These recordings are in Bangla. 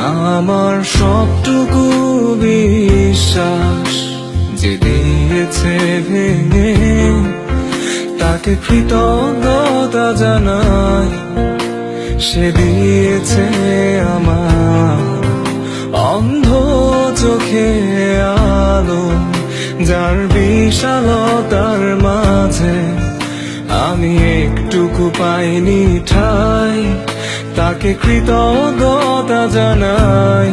আমার সবটুকু বিশ্বাস যে দিয়েছে ভেঙে, তাকে কৃতজ্ঞতা জানাই। সে দিয়েছে আমার অন্ধ চোখে আলো, যার বিশালতার মাঝে আমি একটুকু পাইনি ঠাই। তাকে কৃতজ্ঞতা জানাই,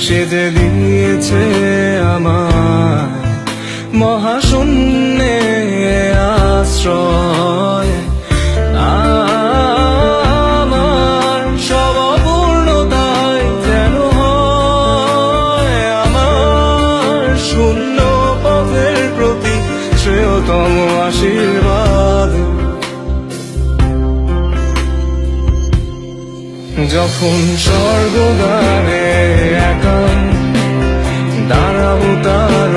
সে যে দিয়েছে আমায় মহাশূন্যে আশ্রয়। আমার সব অপূর্ণতায় যেন হয় আমার শূন্য পথের প্রতি শ্রেয়তম আশীর্বাদ। যখন স্বর্গদ্বারে একা দাঁড়াবো তার